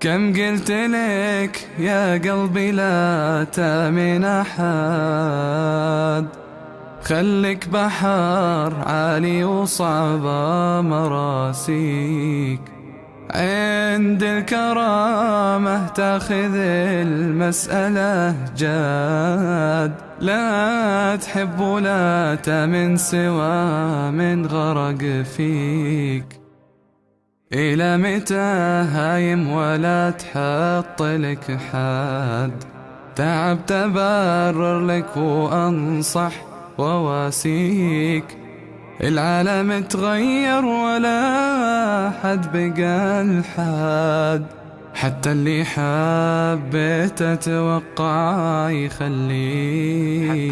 كم قلت لك يا قلبي لا تامن أحد، خلك بحر عالي وصعبة مراسيك، عند الكرامة تاخذ المسألة جاد، لا تحب ولا تمن سوى من غرق فيك. إلى متى هايم ولا تحط لك حد؟ تعب تبرر لك وأنصح وواسيك، العالم تغير ولا حد بقى الحد، حتى اللي حبيت أتوقع يخليك.